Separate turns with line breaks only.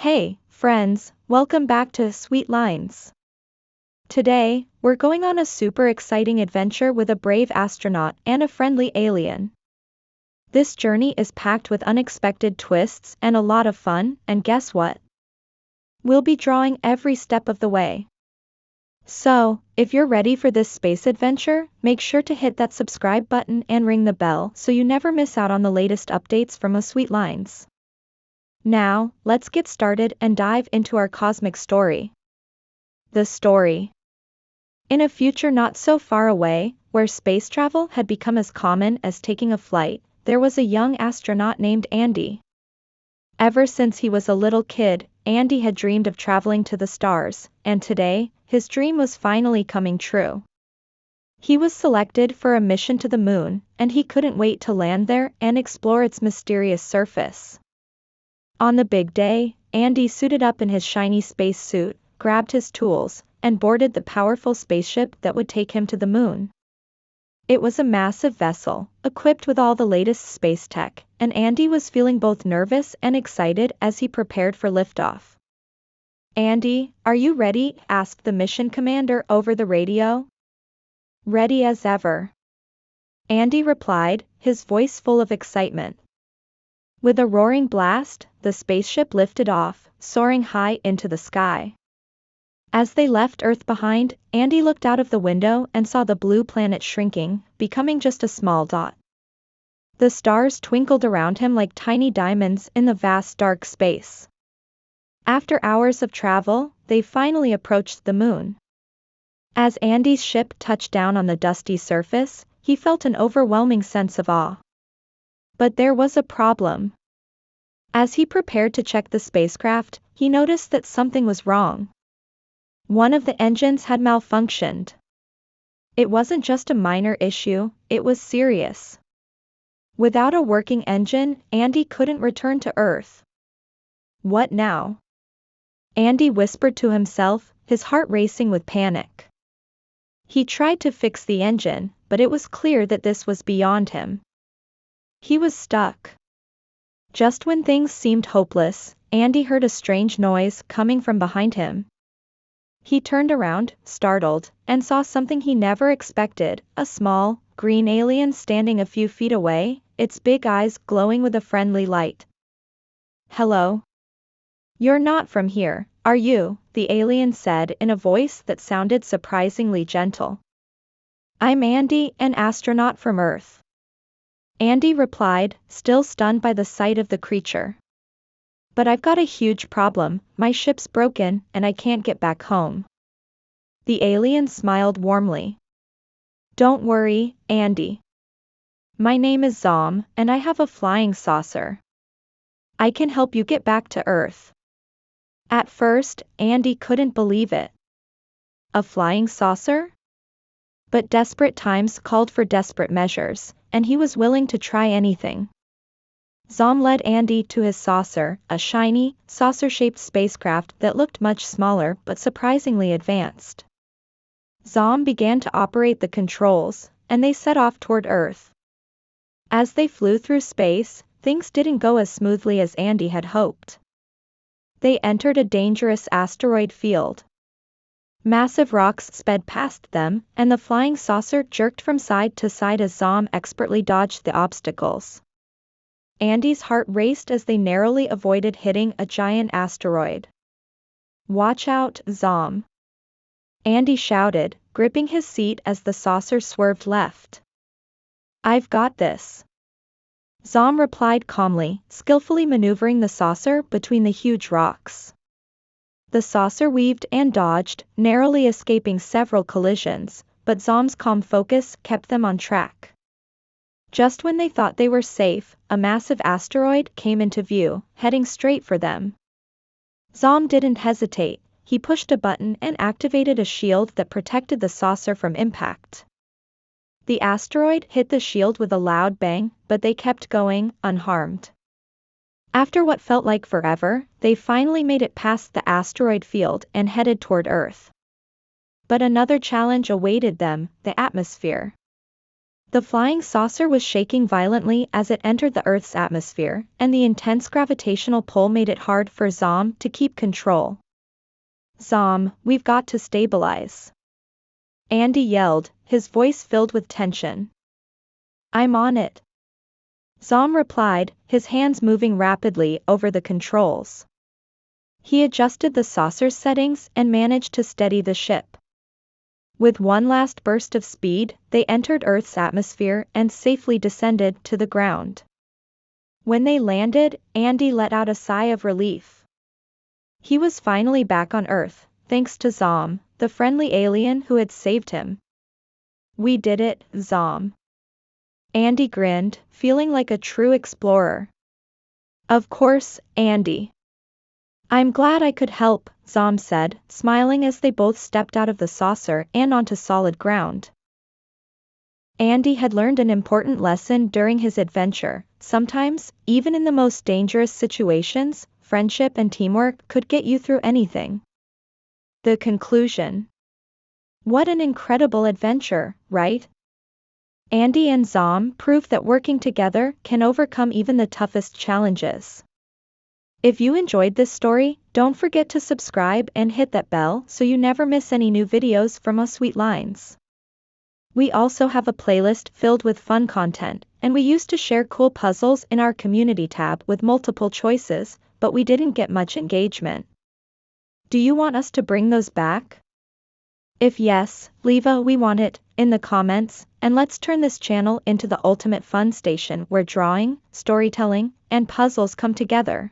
Hey, friends, welcome back to Sweet Lines. Today, we're going on a super exciting adventure with a brave astronaut and a friendly alien. This journey is packed with unexpected twists and a lot of fun, and guess what? We'll be drawing every step of the way. So, if you're ready for this space adventure, make sure to hit that subscribe button and ring the bell so you never miss out on the latest updates from Sweet Lines. Now, let's get started and dive into our cosmic story. The story. In a future not so far away, where space travel had become as common as taking a flight, there was a young astronaut named Andy. Ever since he was a little kid, Andy had dreamed of traveling to the stars, and today, his dream was finally coming true. He was selected for a mission to the moon, and he couldn't wait to land there and explore its mysterious surface. On the big day, Andy suited up in his shiny space suit, grabbed his tools, and boarded the powerful spaceship that would take him to the moon. It was a massive vessel, equipped with all the latest space tech, and Andy was feeling both nervous and excited as he prepared for liftoff. "Andy, are you ready?" asked the mission commander over the radio. "Ready as ever," Andy replied, his voice full of excitement. With a roaring blast, the spaceship lifted off, soaring high into the sky. As they left Earth behind, Andy looked out of the window and saw the blue planet shrinking, becoming just a small dot. The stars twinkled around him like tiny diamonds in the vast dark space. After hours of travel, they finally approached the moon. As Andy's ship touched down on the dusty surface, he felt an overwhelming sense of awe. But there was a problem. As he prepared to check the spacecraft, he noticed that something was wrong. One of the engines had malfunctioned. It wasn't just a minor issue, it was serious. Without a working engine, Andy couldn't return to Earth. What now? Andy whispered to himself, his heart racing with panic. He tried to fix the engine, but it was clear that this was beyond him. He was stuck. Just when things seemed hopeless, Andy heard a strange noise coming from behind him. He turned around, startled, and saw something he never expected, a small, green alien standing a few feet away, its big eyes glowing with a friendly light. "Hello? You're not from here, are you?" the alien said in a voice that sounded surprisingly gentle. "I'm Andy, an astronaut from Earth," Andy replied, still stunned by the sight of the creature. "But I've got a huge problem, my ship's broken, and I can't get back home." The alien smiled warmly. "Don't worry, Andy. My name is Zom, and I have a flying saucer. I can help you get back to Earth." At first, Andy couldn't believe it. A flying saucer? But desperate times called for desperate measures, and he was willing to try anything. Zom led Andy to his saucer, a shiny, saucer-shaped spacecraft that looked much smaller but surprisingly advanced. Zom began to operate the controls, and they set off toward Earth. As they flew through space, things didn't go as smoothly as Andy had hoped. They entered a dangerous asteroid field. Massive rocks sped past them, and the flying saucer jerked from side to side as Zom expertly dodged the obstacles. Andy's heart raced as they narrowly avoided hitting a giant asteroid. "Watch out, Zom!" Andy shouted, gripping his seat as the saucer swerved left. "I've got this," Zom replied calmly, skillfully maneuvering the saucer between the huge rocks. The saucer weaved and dodged, narrowly escaping several collisions, but Zom's calm focus kept them on track. Just when they thought they were safe, a massive asteroid came into view, heading straight for them. Zom didn't hesitate, he pushed a button and activated a shield that protected the saucer from impact. The asteroid hit the shield with a loud bang, but they kept going, unharmed. After what felt like forever, they finally made it past the asteroid field and headed toward Earth. But another challenge awaited them, the atmosphere. The flying saucer was shaking violently as it entered the Earth's atmosphere, and the intense gravitational pull made it hard for Zom to keep control. Zom, we've got to stabilize. Andy yelled, his voice filled with tension. I'm on it. Zom replied, his hands moving rapidly over the controls. He adjusted the saucer's settings and managed to steady the ship. With one last burst of speed, they entered Earth's atmosphere and safely descended to the ground. When they landed, Andy let out a sigh of relief. He was finally back on Earth, thanks to Zom, the friendly alien who had saved him. We did it, Zom. Andy grinned, feeling like a true explorer. Of course, Andy. I'm glad I could help, Zom said, smiling as they both stepped out of the saucer and onto solid ground. Andy had learned an important lesson during his adventure. Sometimes, even in the most dangerous situations, friendship and teamwork could get you through anything. The conclusion. What an incredible adventure, right? Andy and Zom proved that working together can overcome even the toughest challenges. If you enjoyed this story, don't forget to subscribe and hit that bell so you never miss any new videos from us Sweet Lines. We also have a playlist filled with fun content, and we used to share cool puzzles in our community tab with multiple choices, but we didn't get much engagement. Do you want us to bring those back? If yes, leave a "we want it" in the comments, and let's turn this channel into the ultimate fun station where drawing, storytelling, and puzzles come together.